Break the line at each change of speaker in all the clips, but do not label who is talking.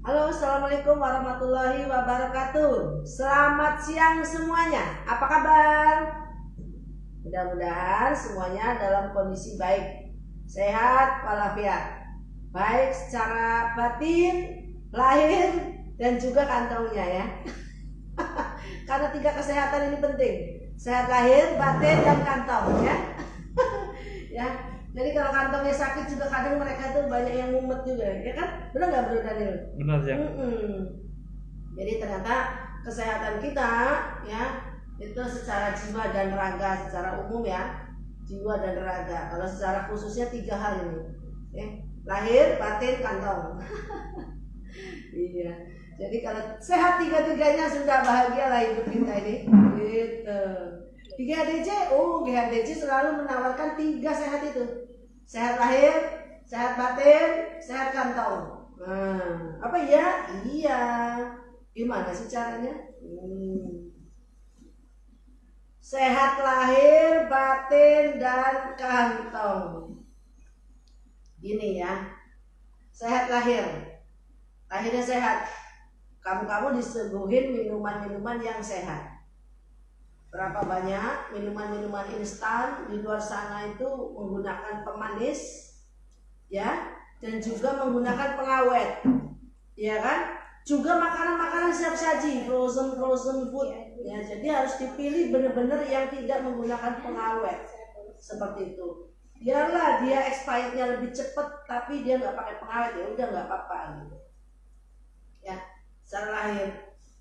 Halo, assalamualaikum warahmatullahi wabarakatuh. Selamat siang semuanya. Apa kabar? Mudah-mudahan semuanya dalam kondisi baik, sehat walafiat, baik secara batin, lahir, dan juga kantongnya ya. Karena 3 kesehatan ini penting: sehat lahir, batin, dan kantong ya. Ya. Jadi kalau kantongnya sakit juga kadang mereka tuh banyak yang mumet juga, ya kan? Benar nggak Bro Daniel?
Benar ya.
Jadi ternyata kesehatan kita ya itu secara jiwa dan raga, secara umum ya, jiwa dan raga. Kalau secara khususnya 3 hal ini, ya. Lahir, batin, kantong. Iya. Jadi kalau sehat 3-tiganya sudah bahagia lah hidup kita ini. Gitu. Di GHDC, GHDC selalu menawarkan 3 sehat itu: sehat lahir, sehat batin, sehat kantong. Apa ya? Iya. Gimana sih caranya? Sehat lahir, batin, dan kantong. Gini ya. Sehat lahir. Lahirnya sehat. Kamu disuguhin minuman-minuman yang sehat. Berapa banyak minuman-minuman instan di luar sana itu menggunakan pemanis ya, dan juga menggunakan pengawet, ya kan? Juga makanan-makanan siap saji, frozen food ya. Jadi harus dipilih benar-benar yang tidak menggunakan pengawet seperti itu. Biarlah dia expirednya lebih cepat, tapi dia nggak pakai pengawet, ya udah nggak apa-apa gitu ya. Secara lahir.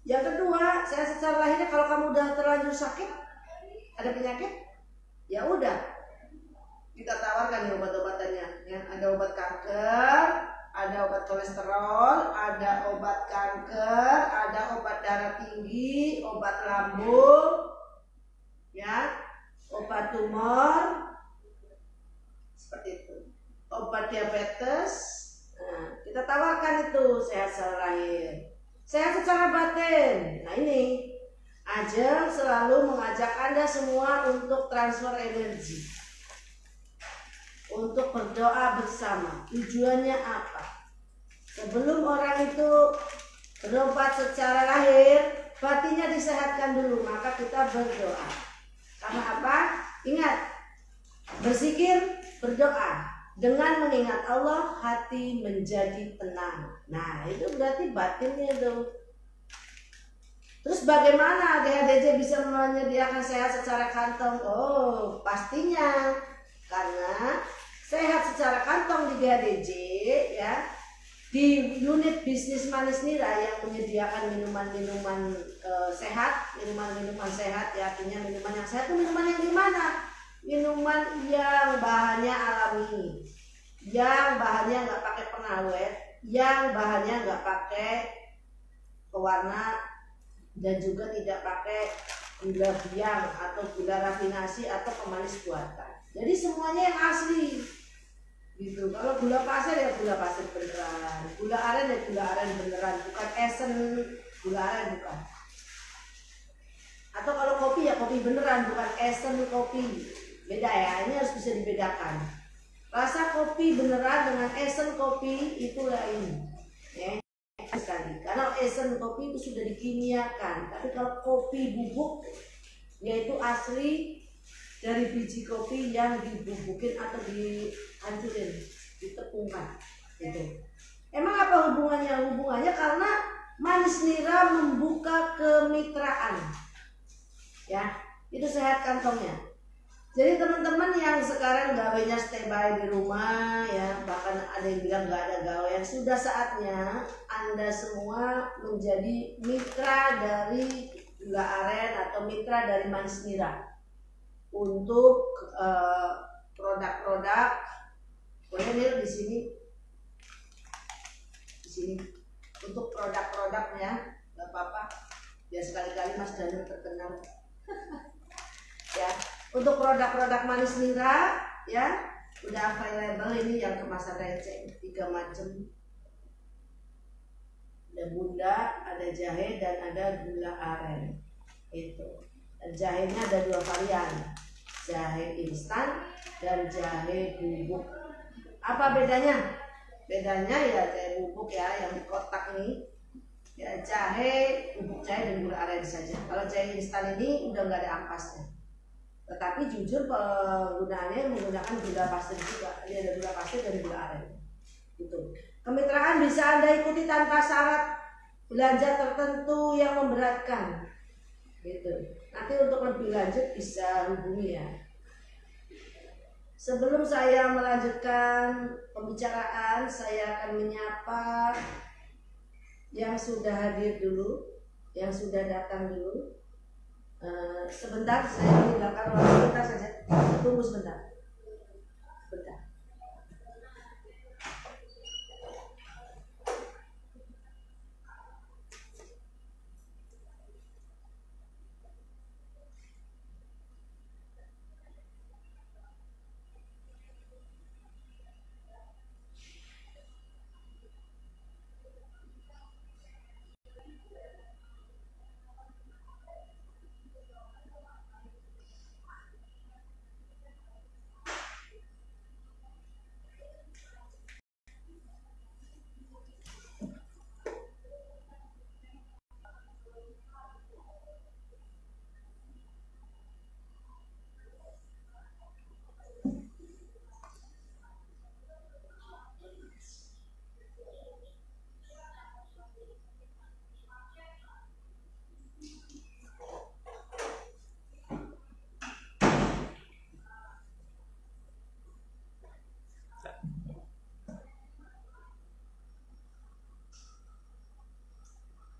Yang kedua, saya secara lahirnya kalau kamu udah terlanjur sakit, ada penyakit, ya udah kita tawarkan nih obat-obatannya. Ya, ada obat kanker, ada obat kolesterol, ada obat kanker, ada obat darah tinggi, obat lambung, ya, obat tumor, seperti itu, obat diabetes. Nah, kita tawarkan itu sehat secara lahir. Sehat secara batin. Nah ini Ajeng selalu mengajak Anda semua untuk transfer energi, untuk berdoa bersama. Tujuannya apa? Sebelum orang itu berobat secara lahir, batinnya disehatkan dulu, maka kita berdoa. Karena apa? Ingat, berzikir, berdoa. Dengan mengingat Allah, hati menjadi tenang. Nah, itu berarti batinnya tuh. Terus bagaimana GHDC bisa menyediakan sehat secara kantong? Pastinya karena sehat secara kantong di GHDC ya, di unit bisnis Manis Nira yang menyediakan minuman-minuman sehat, minuman-minuman sehat ya, artinya minuman yang sehat itu minuman yang gimana? Minuman yang bahannya alami, yang bahannya nggak pakai pengawet, yang bahannya nggak pakai pewarna, dan juga tidak pakai gula biang atau gula rafinasi atau pemanis buatan. Jadi semuanya yang asli gitu. Kalau gula pasir ya gula pasir beneran, gula aren ya gula aren beneran, bukan esen gula aren, bukan. Atau kalau kopi ya kopi beneran, bukan esen kopi. Beda ya, ini harus bisa dibedakan. Rasa kopi beneran dengan esen kopi itu lain ya, sekali. Karena esen kopi itu sudah dikimiakan, tapi kalau kopi bubuk yaitu asli dari biji kopi yang dibubukin atau dihancurin, ditepungkan gitu. Emang apa hubungannya? Hubungannya karena Manis Nira membuka kemitraan ya, itu sehat kantongnya. Jadi teman-teman yang sekarang gawainya stay by di rumah ya, bahkan ada yang bilang gak ada gawean, sudah saatnya Anda semua menjadi mitra dari gula aren atau mitra dari Manis Nira untuk produk-produk. Boleh nih di sini untuk produk-produknya, nggak apa-apa, biar sekali-kali Mas Daniel terkenal. Ya. Untuk produk-produk Manis Nira ya udah available ini yang kemasan receh 3 macam. Ada bunda, ada jahe, dan ada gula aren. Itu. Dan jahenya ada 2 varian, jahe instan dan jahe bubuk. Apa bedanya? Bedanya ya jahe bubuk ya yang di kotak ini ya, jahe, bubuk jahe dan gula aren saja. Kalau jahe instan ini udah nggak ada ampasnya. Tetapi jujur penggunaannya menggunakan gula pasir juga. Ini ada gula pasir dan gula aren. Gitu. Kemitraan bisa Anda ikuti tanpa syarat belanja tertentu yang memberatkan. Gitu. Nanti untuk lebih lanjut bisa hubungi ya. Sebelum saya melanjutkan pembicaraan, saya akan menyapa yang sudah hadir dulu, yang sudah datang dulu. Sebentar, saya meninggalkan ruang sebentar saja. Tunggu sebentar. Sebentar.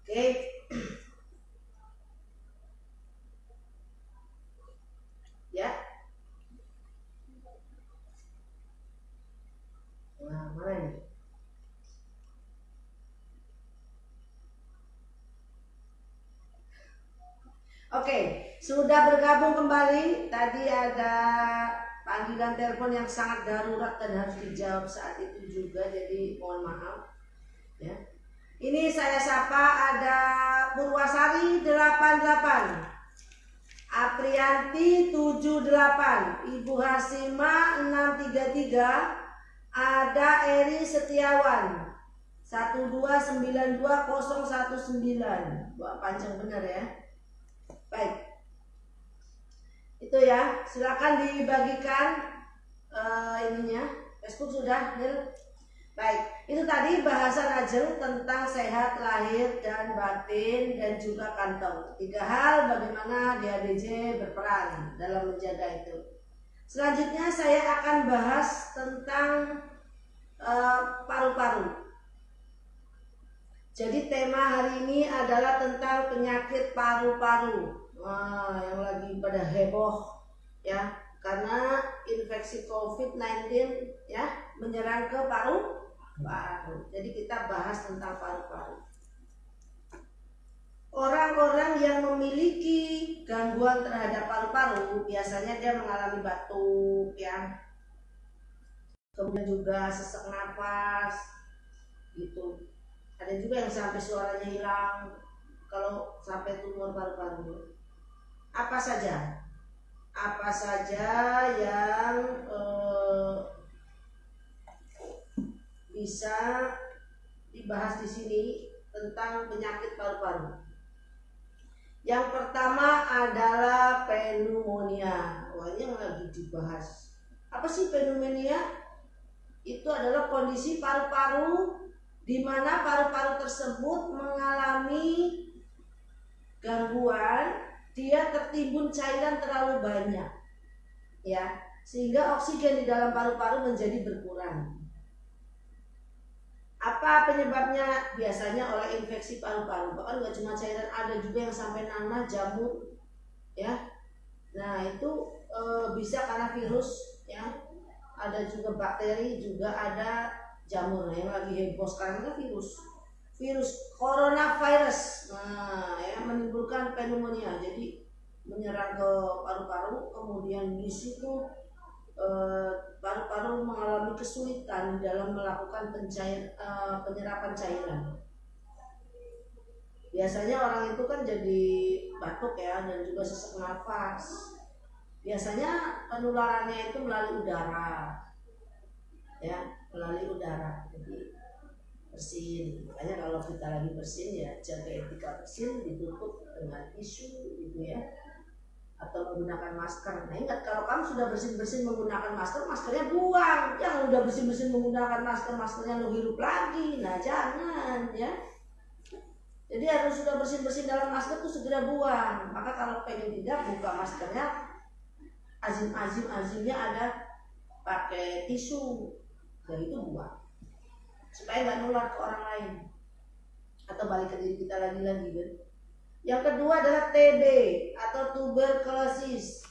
Oke. Ya. Nah, mana ini? Oke, sudah bergabung kembali. Tadi ada panggilan telepon yang sangat darurat dan harus dijawab saat itu juga, jadi mohon maaf. Ya. Ini saya sapa ada Purwasari 88, Aprianti 78, Ibu Hasima 633, ada Eri Setiawan 1292019. Wah, panjang benar ya. Baik. Itu ya, silakan dibagikan ininya. Facebook sudah, Nil. Baik, itu tadi bahasan Ajeng tentang sehat lahir dan batin dan juga kantong. 3 hal bagaimana DADJ berperan dalam menjaga itu. Selanjutnya saya akan bahas tentang paru-paru. Jadi tema hari ini adalah tentang penyakit paru-paru. Wah, yang lagi pada heboh ya, karena infeksi COVID-19 ya menyerang ke paru-paru. Jadi kita bahas tentang paru-paru. Orang-orang yang memiliki gangguan terhadap paru-paru biasanya dia mengalami batuk ya, kemudian juga sesak nafas gitu. Ada juga yang sampai suaranya hilang kalau sampai tumor paru-paru. Apa saja yang bisa dibahas di sini tentang penyakit paru-paru. Yang pertama adalah pneumonia. Wah, ini yang lagi dibahas. Apa sih pneumonia? Itu adalah kondisi paru-paru di mana paru-paru tersebut mengalami gangguan, dia tertimbun cairan terlalu banyak, ya, sehingga oksigen di dalam paru-paru menjadi berkurang. Apa penyebabnya? Biasanya oleh infeksi paru-paru. Bahkan nggak cuma cairan, ada juga yang sampai nanah, jamur, ya. Nah itu bisa karena virus, ya. Ada juga bakteri, juga ada jamur. Nah, yang lagi heboh sekarang itu virus coronavirus. Nah, ya, menimbulkan pneumonia. Jadi menyerang ke paru-paru, kemudian di situ paru-paru mengalami kesulitan dalam melakukan penyerapan cairan. Biasanya orang itu kan jadi batuk ya, dan juga sesak nafas. Biasanya penularannya itu melalui udara, ya. melalui udara. Jadi bersin. Makanya kalau kita lagi bersin ya jaga etika bersin, ditutup dengan tisu gitu ya, atau menggunakan masker. Nah ingat, kalau kamu sudah bersin-bersin menggunakan masker, maskernya buang. Jangan udah bersin-bersin menggunakan masker, maskernya lo hirup lagi. Nah jangan ya. Jadi harus sudah bersin-bersin dalam masker tuh segera buang. Maka kalau pengen tidak, buka maskernya, azimnya ada pakai tisu, dan itu buang supaya nggak nular ke orang lain atau balik ke diri kita lagi kan. Yang kedua adalah TB atau tuberkulosis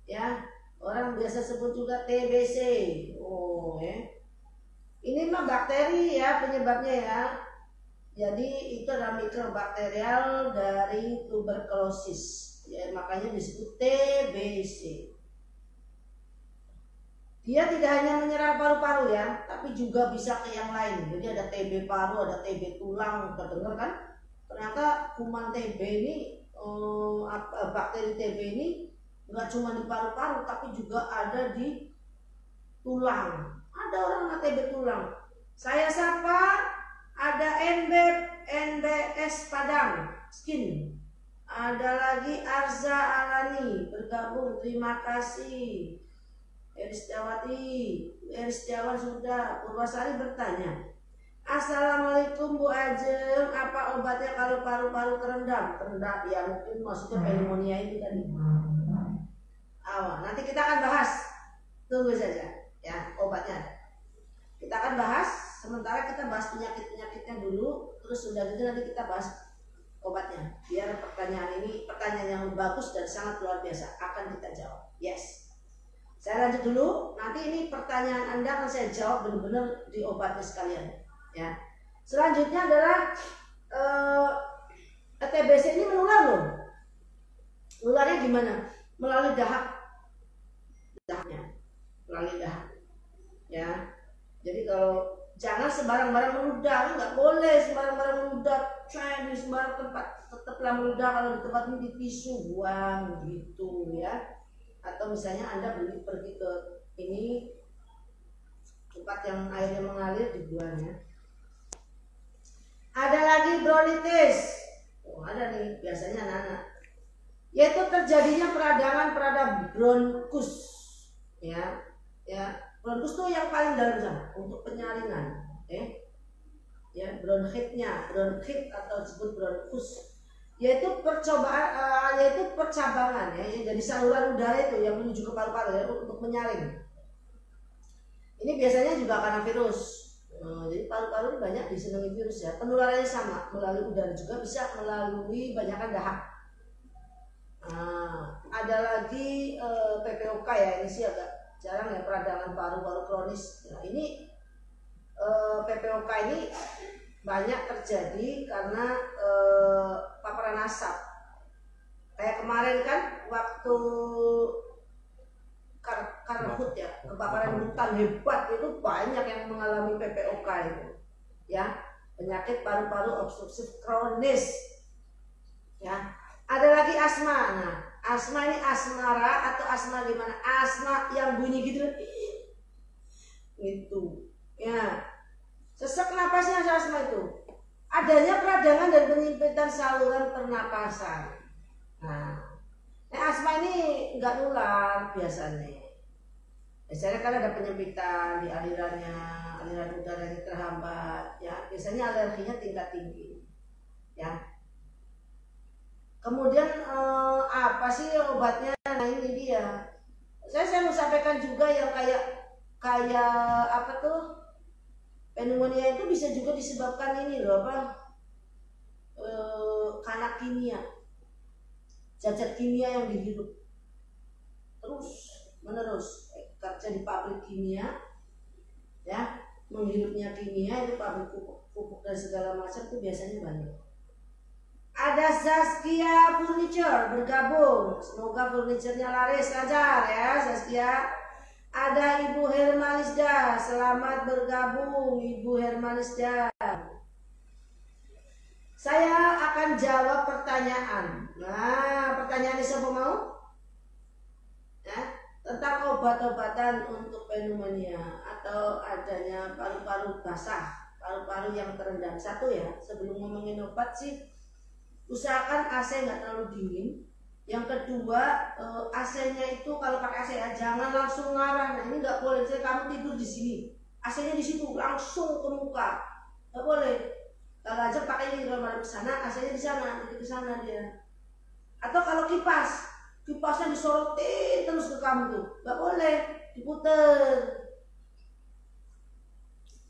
ya, orang biasa sebut juga TBC. Ini mah bakteri ya penyebabnya ya. Jadi itu adalah mikrobakterial dari tuberkulosis ya, makanya disebut TBC. Dia tidak hanya menyerang paru-paru ya, tapi juga bisa ke yang lain. Jadi ada TB paru, ada TB tulang, terdengar kan? Ternyata kuman TB ini, bakteri TB ini nggak cuma di paru-paru, tapi juga ada di tulang. Ada orang kena TB tulang. Saya sapa, ada NBS Padang Skin. Ada lagi Arza Alani bergabung, terima kasih. Eristiawan sudah. Purwasari bertanya, Assalamualaikum Bu Ajeng, apa obatnya kalau paru-paru terendam? Terendam ya, mungkin maksudnya pneumonia ini tadi. Nanti kita akan bahas, tunggu saja ya, obatnya. Kita akan bahas, sementara kita bahas penyakit-penyakitnya dulu, terus sudah gitu nanti kita bahas obatnya. Biar pertanyaan ini pertanyaan yang bagus dan sangat luar biasa akan kita jawab. Yes. Saya lanjut dulu, nanti ini pertanyaan Anda akan saya jawab benar-benar di obatnya sekalian ya. Selanjutnya adalah TBC ini menular loh. Nularnya gimana? Melalui dahaknya, melalui dahak ya. Jadi kalau jangan sembarang-barang meludah, nggak boleh sembarang-barang meludah di sembarang tempat. Tetaplah meludah kalau di tempat ini di tisu, buang gitu ya. Atau misalnya Anda pergi ke ini tempat yang airnya mengalir, dibuang ya. Ada lagi bronkitis. Ada nih biasanya anak-anak. Yaitu terjadinya peradangan pada bronkus ya. Bronkus tuh yang paling dalam sana untuk penyaringan ya, bronkhit atau disebut bronkus, yaitu percabangan ya, jadi saluran udara itu yang menuju ke paru-paru ya, untuk menyaring. Ini biasanya juga karena virus. Jadi paru-paru banyak disenangi virus ya. Penularannya sama, melalui udara juga bisa melalui banyakan dahak. Ada lagi PPOK ya, ini sih agak jarang ya, peradangan paru-paru kronis. Nah ini PPOK ini banyak terjadi karena paparan asap. Kayak kemarin kan waktu karhut ya, kebakaran hutan hebat, itu banyak yang mengalami PPOK itu ya, penyakit paru-paru obstruktif kronis ya. Ada lagi asma. Nah asma ini asmara atau asma gimana? Asma yang bunyi gitu itu ya. Sesak napasnya asma itu adanya peradangan dan penyempitan saluran pernapasan. Nah asma ini enggak nular biasanya. Biasanya kan ada penyempitan di aliran udaranya terhambat ya. Biasanya alerginya tingkat tinggi ya. Kemudian apa sih obatnya? Nah ini dia. Saya mau sampaikan juga yang kayak apa tuh? Pneumonia itu bisa juga disebabkan ini loh, karena kimia, zat-zat kimia yang dihirup terus menerus, kerja di pabrik kimia ya, menghirupnya kimia itu, pabrik pupuk dan segala macam itu biasanya banyak. Ada Zaskia Furniture bergabung, semoga furniturnya laris lancar ya Zaskia. Ada Ibu Hermalisda, selamat bergabung Ibu Hermalisda. Saya akan jawab pertanyaan. Nah, pertanyaannya siapa mau? Ya, tentang obat-obatan untuk pneumonia atau atau adanya paru-paru basah, paru-paru yang terendam. Satu ya, sebelum ngomongin obat sih, usahakan AC nggak terlalu dingin. Yang kedua, AC-nya itu kalau pakai AC ya, jangan langsung ngarah. Nah ini nggak boleh. Saya kamu tidur di sini, AC-nya di situ langsung ke muka, nggak boleh. Kalau aja pakai ini kalau ke sana, AC-nya di sana, nanti ke sana dia. Atau kalau kipasnya disorotin terus ke kamu tuh, nggak boleh, diputer.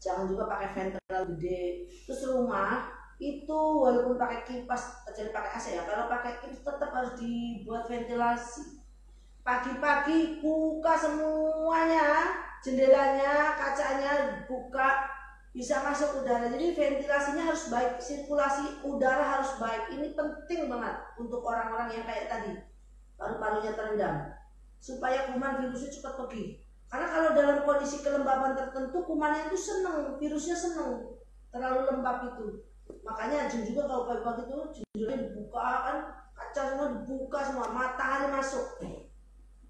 Jangan juga pakai fan terlalu gede. Terus rumah itu walaupun pakai kipas, kecuali pakai AC ya, kalau pakai kipas tetap harus dibuat ventilasi. Pagi-pagi buka semuanya, jendelanya, kacanya buka, bisa masuk udara. Jadi ventilasinya harus baik, sirkulasi udara harus baik. Ini penting banget untuk orang-orang yang kayak tadi, paru-parunya terendam, supaya kuman virusnya cepat pergi. Karena kalau dalam kondisi kelembaban tertentu, kumannya itu seneng, virusnya seneng, terlalu lembab itu. Makanya Jun juga kalau pagi-pagi itu jendelanya dibuka kan, kaca semua dibuka semua, matahari masuk.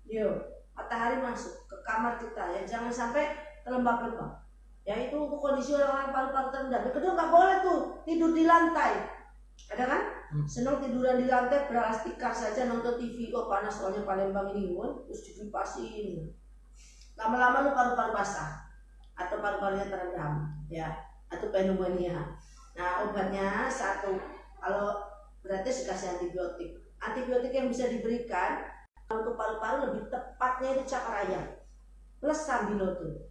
Yo, matahari masuk ke kamar kita ya, jangan sampai terlembab-lembab. Ya itu untuk kondisi orang-orang paru-paru terendam. Yang kedua nggak boleh tuh tidur di lantai. Ada kan? Senang tiduran di lantai beralas tikar saja nonton TV. Oh panas soalnya Palembang ini, terus dikipasin. Lama-lama lu paru-paru basah atau paru-parunya terendam, ya, atau pneumonia. Nah obatnya satu, kalau berarti dikasih antibiotik. Antibiotik yang bisa diberikan untuk paru-paru lebih tepatnya itu cakar ayam plus sambiloto.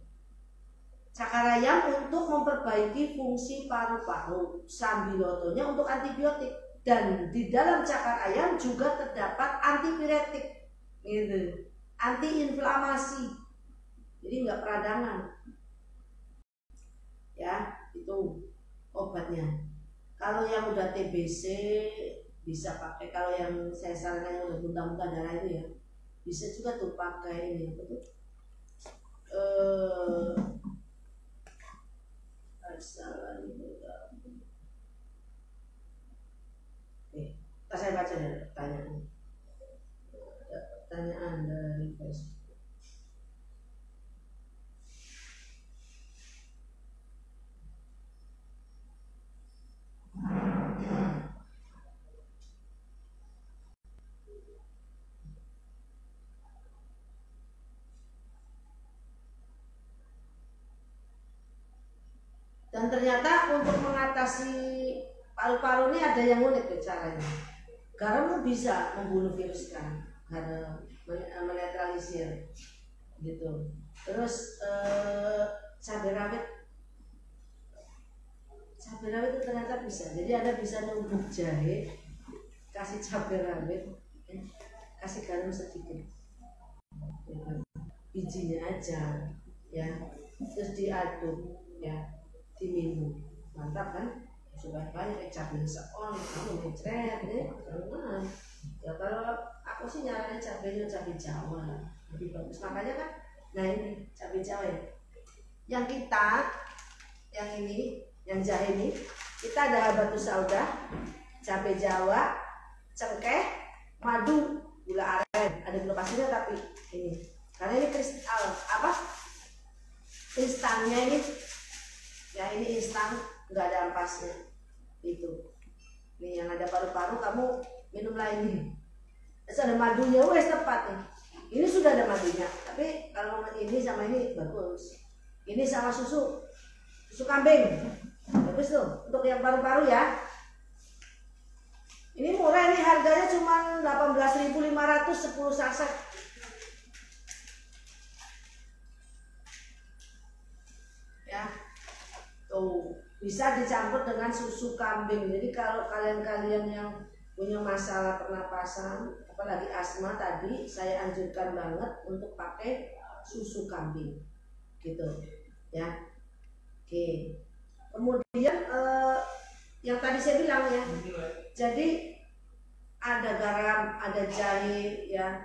Cakar ayam untuk memperbaiki fungsi paru-paru, sambilotonya untuk antibiotik, dan di dalam cakar ayam juga terdapat antipiretik, gitu, antiinflamasi, jadi nggak peradangan, ya itu obatnya. Kalau yang udah TBC bisa pakai, kalau yang saya sarankan yang udah muntah-muntah darah itu ya, bisa juga tuh pakai ini apa tuh? Saya baca dari pertanyaan dari Facebook. Dan ternyata untuk mengatasi paru-paru ini ada yang unik ya caranya. Garam bisa membunuh virus kan, garam menetralisir gitu. Terus cabai rawit itu ternyata bisa. Jadi Anda bisa numbuk jahe, kasih cabai rawit, kasih garam sedikit, bijinya aja, ya, terus diaduk, ya, diminum, mantap kan? Supaya banyak cabai seon, kamu ngecret deh, jangan. Ya kalau aku sih nyaranin cabainya cabai Jawa lebih bagus, makanya kan. Nah ini cabai Jawa ya. Yang kita, yang ini, yang jahe ini, kita ada batu sauda, cabai Jawa, cengkeh, madu, gula aren, ada gula pasirnya tapi ini, karena ini kristal apa? Instannya ini, ya ini instan, nggak ada ampasnya. Itu nih yang ada paru-paru, kamu minum lagi. Terus ada madunya, wes tepat nih. Ini sudah ada madunya, tapi kalau ini sama ini bagus. Ini sama susu kambing, bagus tuh untuk yang paru-paru ya. Ini murah nih, harganya cuma 18.500 10 saset. Ya, tuh. Bisa dicampur dengan susu kambing. Jadi kalau kalian-kalian yang punya masalah pernapasan, apalagi asma tadi, saya anjurkan banget untuk pakai susu kambing, gitu, ya. Oke. Kemudian yang tadi saya bilang ya, jadi ada garam, ada jahe, ya,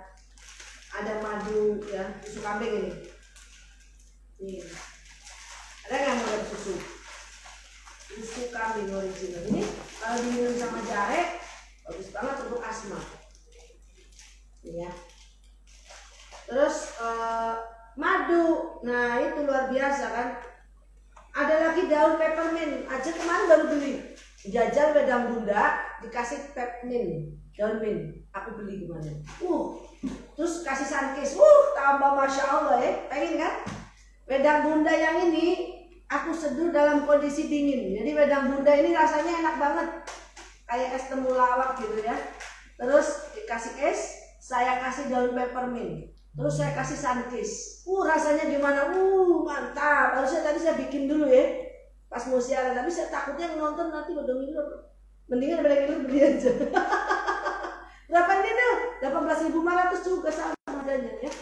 ada madu, ya, susu kambing ini. Nih, ada yang mau susu kambing original ini, kalau diminum sama jahe bagus banget untuk asma, ya. Terus madu, Nah itu luar biasa kan. Ada lagi daun peppermint. Aja kemarin baru beli. Jajal wedang bunda dikasih peppermint, daun mint. Aku beli kemarin. Terus kasih sunkist. Tambah masya Allah ya. Pengen kan? Wedang bunda yang ini aku seduh dalam kondisi dingin. Jadi wedang bunda ini rasanya enak banget. Kayak es temulawak gitu ya. Terus dikasih es, saya kasih daun peppermint. Terus saya kasih sunkist. Rasanya gimana? Mantap. Harusnya tadi saya bikin dulu ya. Pas mau siaran, tapi saya takutnya nonton nanti bodong ini. Mendingan beli aja. Berapa ini tuh? 18.500 juga sama harganya ya.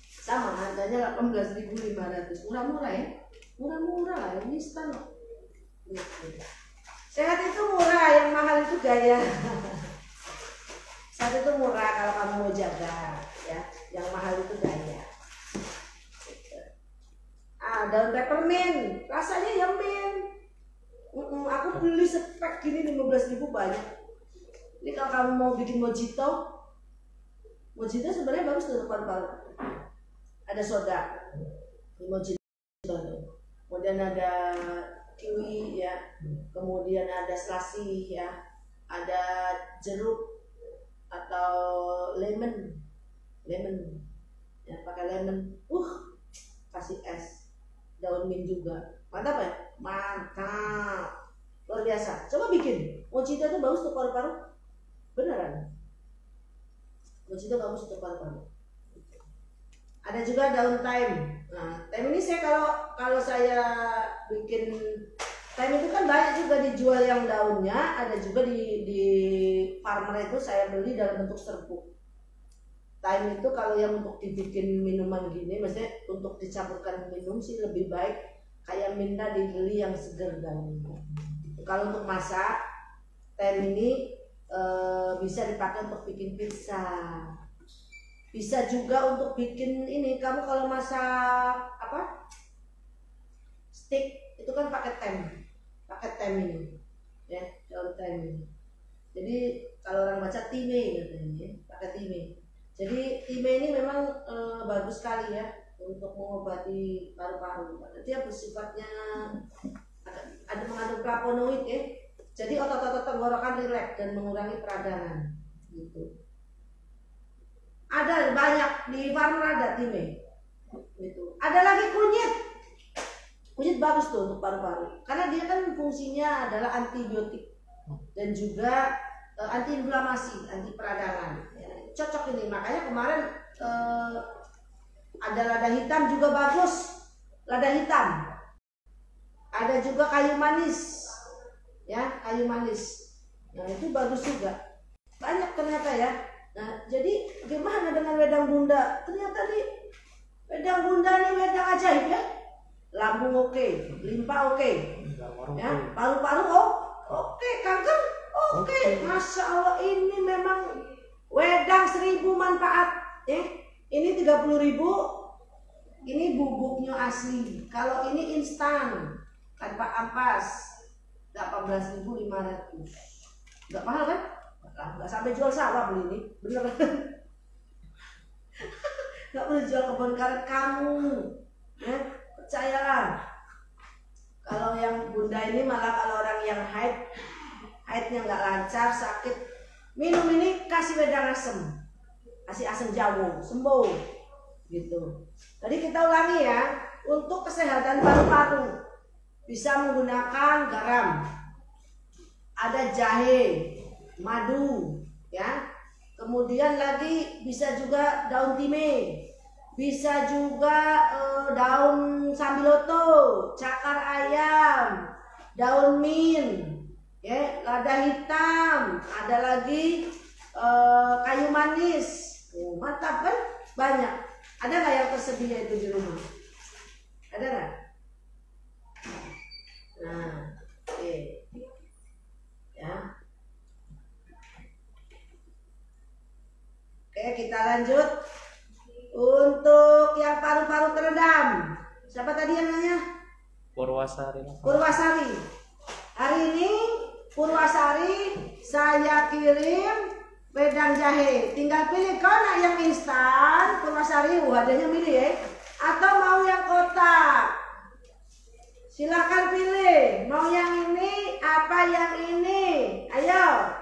Sama harganya 18.500. Murah-murah ya. Murah-murah lah, ini instan loh. Sehat itu murah, yang mahal itu gaya. Sehat itu murah kalau kamu mau jaga ya. Yang mahal itu gaya. Daun peppermint, rasanya ya mint. Aku beli spek gini 15.000 banyak. Ini kalau kamu mau bikin mojito sebenarnya bagus tuh paru-paru. Ada soda di mojito tuh. Kemudian ada kiwi ya, kemudian ada selasi ya, ada jeruk atau lemon ya, pakai lemon. Kasih es, daun mint juga. Mantap ya? Mantap. Luar biasa. Coba bikin. Mojito itu bagus untuk paru-paru. Beneran. Mojito bagus untuk paru-paru. Ada juga daun thyme. Nah, thyme ini saya kalau saya bikin thyme itu kan banyak juga dijual yang daunnya, ada juga di farmer itu saya beli dalam bentuk serbuk. Thyme itu kalau yang untuk dibikin minuman gini, maksudnya untuk dicampurkan minum sih lebih baik kayak minta dibeli yang segar daunnya. Kalau untuk masak, thyme ini bisa dipakai untuk bikin pizza. Bisa juga untuk bikin ini, kamu kalau masak steak itu kan pakai thyme ini, ya daun thyme ini. Jadi kalau orang baca thyme katanya, pakai thyme. Jadi thyme ini memang bagus sekali ya untuk mengobati paru-paru. Dia bersifatnya ada mengandung flavonoid ya. Jadi otot-otot tenggorokan rileks dan mengurangi peradangan. Gitu. Ada banyak di farmer ada thyme. Gitu. Ada lagi kunyit. Kunyit bagus tuh untuk paru-paru. Karena dia kan fungsinya adalah antibiotik dan juga anti-inflamasi, anti peradangan. Ya, cocok ini. Makanya kemarin ada lada hitam juga bagus. Lada hitam. Ada juga kayu manis. Ya, kayu manis. Nah, itu bagus juga. Banyak ternyata ya. Nah, jadi gimana dengan wedang bunda? Ternyata nih wedang bunda ini wedang ajaib ya. Lambung oke, limpa oke. Ya, paru-paru oke, kanker oke. Masya Allah, ini memang wedang 1000 manfaat. Ini 30.000. Ini bubuknya asli. Kalau ini instan tanpa ampas. 18.500. Enggak mahal kan? Enggak sampai jual sawah beli ini. Bener kan? Enggak perlu jual kebun karet kamu. Ya, percayalah. Kalau yang bunda ini malah kalau orang yang haidnya nggak lancar, sakit, minum ini kasih wedang asem. Kasih asam jagung, sembuh. Gitu. Tadi kita ulangi ya, untuk kesehatan paru-paru. Bisa menggunakan garam, ada jahe, madu, ya. Kemudian lagi bisa juga daun thyme, bisa juga daun sambiloto, cakar ayam, daun mint, ya, lada hitam, ada lagi kayu manis. Mantap kan? Banyak. Ada nggak yang tersedia itu di rumah? Ada nggak? Nah, oke. Ya. Oke, kita lanjut. Untuk yang paru-paru terendam. Siapa tadi yang nanya?
Purwasari.
Purwasari. Hari ini Purwasari saya kirim wedang jahe. Tinggal pilih kalau yang instan, Purwasari, wadahnya milih ya. atau mau yang kotak? Silakan pilih, mau yang ini apa yang ini? Ayo,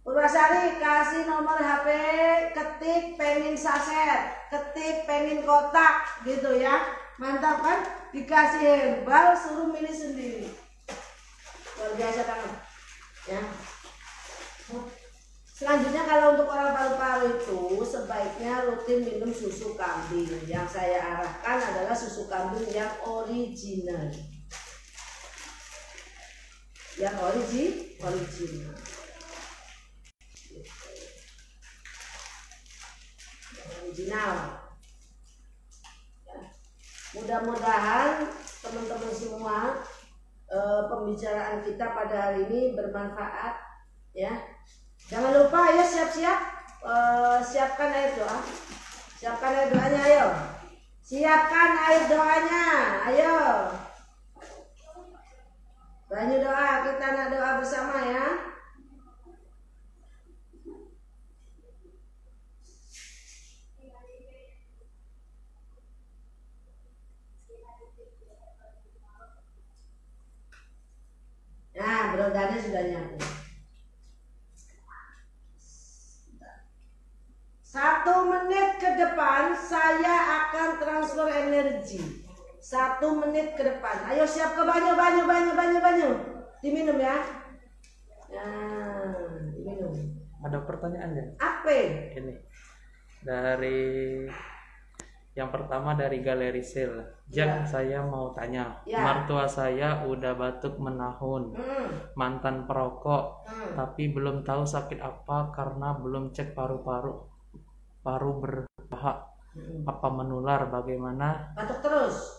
Purwasari kasih nomor HP, ketik pengen saset, ketik pengen kotak, gitu ya. Mantap kan? Dikasih herbal, suruh milih sendiri. Luar biasa banget, ya. Selanjutnya kalau untuk orang paru-paru itu sebaiknya rutin minum susu kambing. Yang saya arahkan adalah susu kambing yang original. Yang original. Original. Ya. Mudah-mudahan teman-teman semua pembicaraan kita pada hari ini bermanfaat, ya. Jangan lupa ya, siap-siap siapkan air doa. Siapkan air doanya, ayo. Siapkan air doanya, ayo. Banyak doa, kita nak doa bersama ya. Nah, berodanya sudah nyambung. 1 menit ke depan saya akan transfer energi. 1 menit ke depan. Ayo siap ke banyu. Diminum ya. Nah, diminum.
Ada pertanyaan ya?
Apa?
Ini dari yang pertama dari Galeri Sale.
Ya.
Saya mau tanya.
Ya.
Mertua saya udah batuk menahun. Mantan perokok, tapi belum tahu sakit apa karena belum cek paru-paru. Paru berdahak, apa menular, bagaimana?
Batuk terus.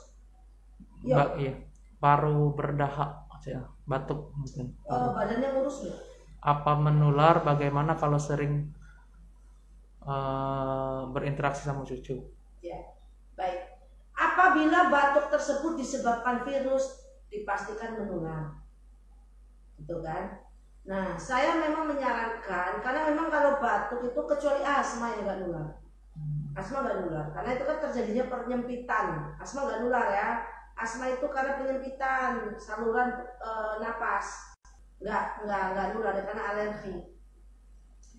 Iya, paru berdahak, batuk mungkin.
Badannya kurus nggak?
Apa menular, bagaimana kalau sering berinteraksi sama cucu?
Ya, baik. Apabila batuk tersebut disebabkan virus, dipastikan menular, gitu kan? Nah, saya memang menyarankan, karena memang kalau batuk itu kecuali asma yang nggak nular. Asma nggak nular, karena itu kan terjadinya penyempitan. Asma nggak nular ya. Asma itu karena penyempitan saluran napas. Nggak nular karena alergi.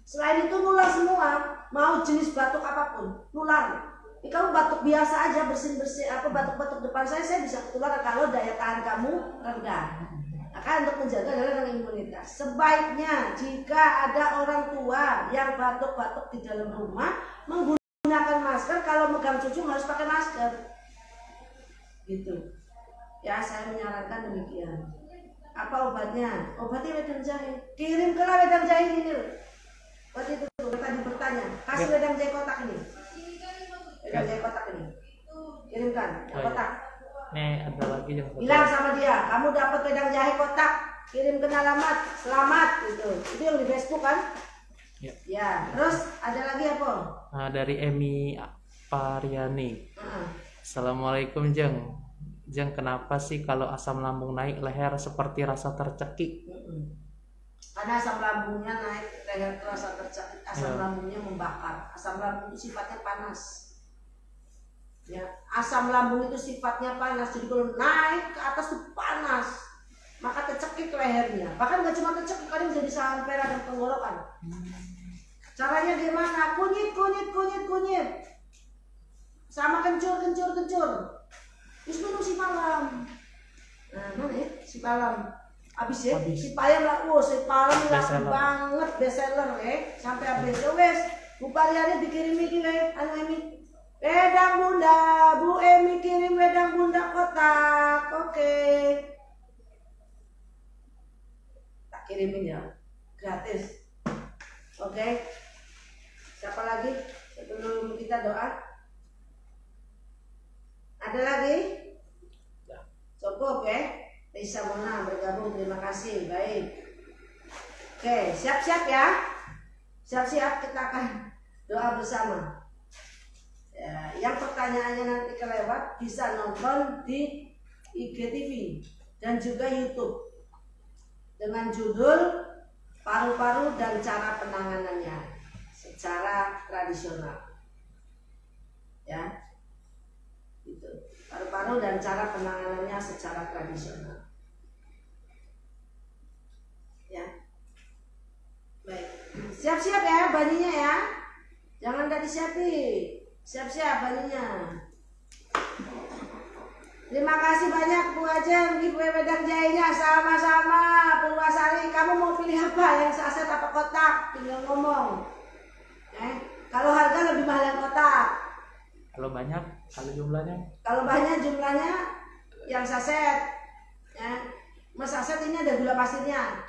Selain itu nular semua, mau jenis batuk apapun, nular. Ini kamu batuk biasa aja, bersin-bersin batuk-batuk depan saya bisa ketular kalau daya tahan kamu rendah. Maka untuk menjaga adalah imunitas. Sebaiknya jika ada orang tua yang batuk-batuk di dalam rumah menggunakan masker, kalau megang cucu harus pakai masker. Gitu. Ya, saya menyarankan demikian. Apa obatnya? Obatnya wedang jahe. Kirim ke wedang jahe ini loh. Waktu itu tadi bertanya, kasih wedang jahe kotak ini. Wedang jahe kotak ini. Kirimkan kotak.
Nih ada lagi yang
bilang sama dia, kamu dapat wedang jahe kotak, kirim ke alamat, selamat gitu. Itu yang di Facebook kan?
Ya.
Ya. Terus ada lagi apa?
Dari Emi Pariani. Assalamualaikum Jeng. Jeng, kenapa sih kalau asam lambung naik leher seperti rasa tercekik?
Karena asam lambungnya naik leher terasa tercekik, asam lambungnya membakar. Asam lambung itu sifatnya panas. Ya, asam lambung itu sifatnya panas, jadi kalau naik ke atas itu panas, maka tercekik lehernya. Bahkan nggak cuma tercekik, kadang jadi sampai radang tenggorokan. Caranya gimana? Kunyit, sama kencur. Terus minum sipalam. Nah, mana ya? Sipalam. Habis ya? Sipalam lah, sipalam laku banget bestseller ya. Sampai habis. Wes, Bu Pariani dikirimi iki anu Emi. Wedang bunda, Bu Emi kirim wedang bunda kotak. Oke. Tak kirimin ya, gratis. Oke. Siapa lagi sebelum kita doa? Ada lagi? Cukup ya. Bisa Mona bergabung, terima kasih. Baik. Oke, siap-siap ya. Siap-siap kita akan doa bersama. Ya, yang pertanyaannya nanti kelewat bisa nonton di IGTV dan juga YouTube dengan judul paru-paru dan cara penanganannya secara tradisional. Ya. paru-paru dan cara penanganannya secara tradisional. Ya, baik. Siap-siap ya baninya ya. Jangan udah disiapin. Siap-siap baninya. Terima kasih banyak Bu Ajeng, Ibu Wedang Jainya, sama-sama. Purwasari, kamu mau pilih apa? Yang saset apa kotak? Tinggal ngomong. Kalau harga lebih mahal yang kotak.
Kalau banyak, kalau jumlahnya?
Kalau banyak jumlahnya yang saset. Ya. Mas saset ini ada gula pasirnya.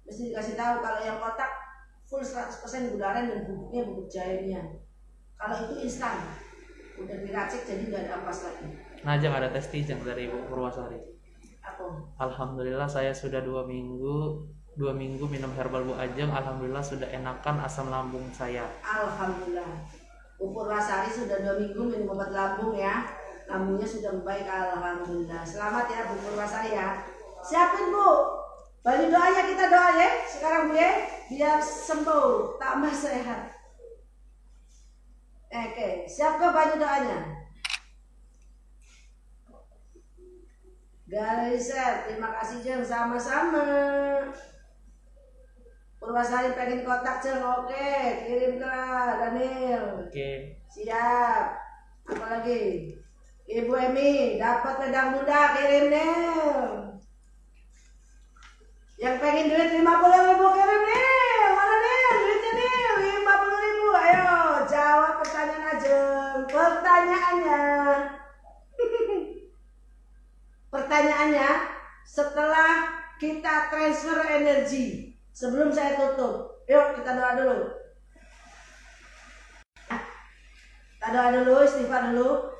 Mesti dikasih tahu kalau yang kotak full 100% gula aren dan bubuknya bubuk jahenya. Kalau itu instan, udah diracik jadi nggak ada ampas lagi.
Nah, Jeng, ada tes tijang dari Ibu Purwasari.
Apa?
Alhamdulillah saya sudah 2 minggu minum herbal Bu Ajeng. Alhamdulillah sudah enakan asam lambung saya.
Alhamdulillah. Bu Purwasari sudah 2 minggu minum obat lambung ya. Lambungnya sudah membaik, alhamdulillah. Selamat ya Bu Purwasari ya. Siapin Bu. Bagi doanya kita doa ya. Sekarang Bu ya, biar sembuh, tambah sehat. Oke, siap ke baju doanya? Gariset, terima kasih Jeng, sama-sama. Purwasari pengen kotak Jeng, oke, kirim ke Daniel.
Oke.
Siap. Apa lagi? Ibu Emi, dapat wedang muda, kirim Nil. Yang pengen duit 50.000 kirim Nil. Mana Nil? Duitnya Nil, 50.000. Ayo, jawab pertanyaan aja. Pertanyaannya, setelah kita transfer energi, sebelum saya tutup, yuk kita doa dulu. Kita doa dulu, istighfar dulu.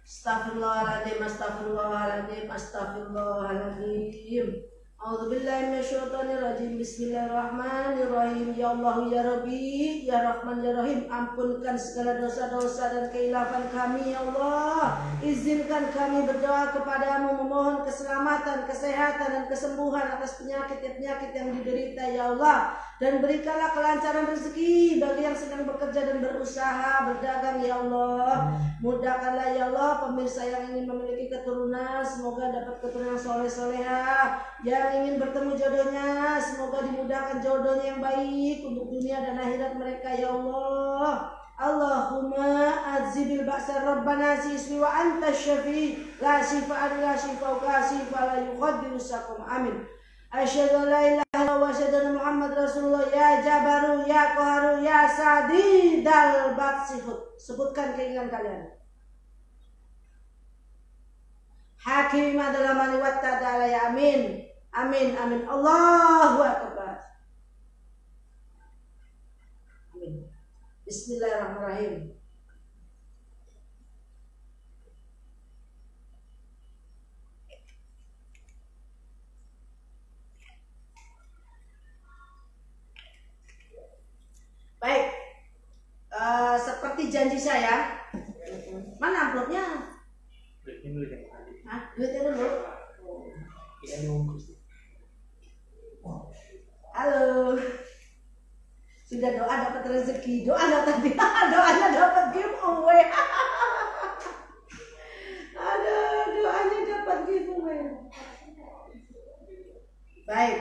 Astagfirullahaladzim, astagfirullahaladzim, astagfirullahaladzim. A'udzubillahi minasyaitonirrajim. Bismillahirrahmanirrahim. Ya Allah ya Rabbi, ya Rahman ya Rahim, ampunkan segala dosa-dosa dan kekhilafan kami ya Allah. Izinkan kami berdoa kepadamu, memohon keselamatan, kesehatan dan kesembuhan atas penyakit-penyakit yang diderita ya Allah. Dan berikanlah kelancaran rezeki bagi yang sedang bekerja dan berusaha berdagang ya Allah. Mudahkanlah ya Allah pemirsa yang ingin memiliki keturunan, semoga dapat keturunan soleh-soleha. Yang ingin bertemu jodohnya, semoga dimudahkan jodohnya yang baik untuk dunia dan akhirat mereka ya Allah. Allahumma azibil ba'sa rabbana siswi wa anta syafi la shifa'an la shifa'uka shifa la yuqaddiru sakum amin. Asyhadu an la ilaha illallah wa asyhadu anna Muhammad Rasulullah. Ya Jabaru ya Qaharu ya Sadidal Batsihut. Sebutkan keinginan kalian. Hakim adalah mani wa ta'ala ya amin. Amin amin. Allahu akbar. Amin. Bismillahirrahmanirrahim. Baik, seperti janji saya, mana amplopnya?
Duitnya dulu Jeng.
Hah? Duitnya dulu.
Ini bungkus.
Halo. Sudah doa dapat rezeki, doanya tadi, doanya dapat giveaway. Aduh, doanya dapat giveaway. Baik,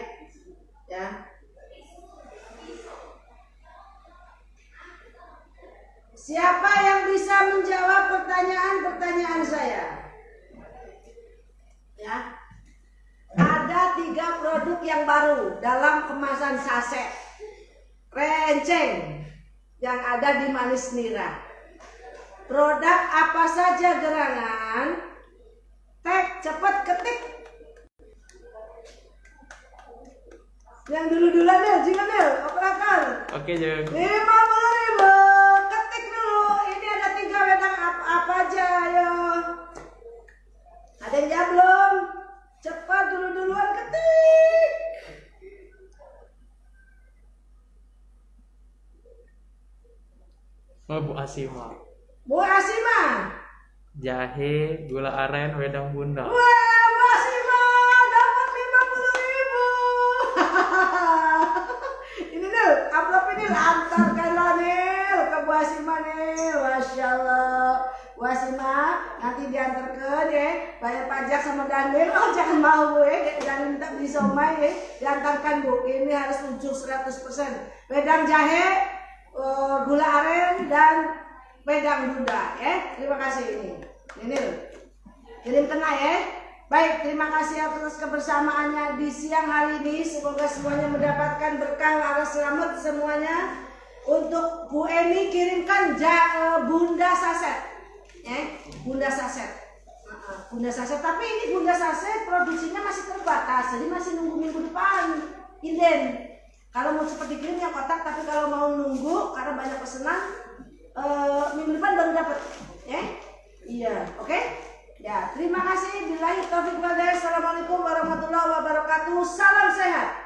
ya. Siapa yang bisa menjawab pertanyaan-pertanyaan saya? Ya. Ada 3 produk yang baru dalam kemasan saset renceng yang ada di Manis Nira. Produk apa saja gerangan? Tek, cepat ketik. Yang dulu-duluan Nel, jangan Nel, operator.
Oke Jeng.
50.000. Ketik dulu. Ini ada 3 wedang apa aja, ayo. Ada yang jawab belum? Cepat dulu-duluan ketik.
Oh, Bu Asima.
Bu Asima.
Jahe, gula aren, wedang bunda.
Wah, Bu Asima dapat 50.000. Ini Nil, amplop ini antarkanlah Nil ke Bu Asima Nil. Masya Allah. Bu Asima, nanti nanti diantarkan ya, bayar pajak sama Daniel. Oh jangan mau jangan minta beli somai ya, diantarkan Bu. Ini harus lucu 100%. Wedang jahe, gula aren dan wedang Buddha ya. Terima kasih ini kirim kena ya. Baik, terima kasih atas kebersamaannya di siang hari ini. Semoga semuanya mendapatkan berkah, laras selamat semuanya. Untuk Bu Eni kirimkan Bunda saset ya, Bunda saset. Bunda saset, tapi ini Bunda saset produksinya masih terbatas, jadi masih nunggu minggu depan inden. Kalau mau cepat dikirim yang kotak, tapi kalau mau nunggu karena banyak pesanan minggu depan baru dapat ya. Iya, oke? Ya, terima kasih. Billahi taufiq wal hidayah. Assalamualaikum warahmatullahi wabarakatuh. Salam sehat.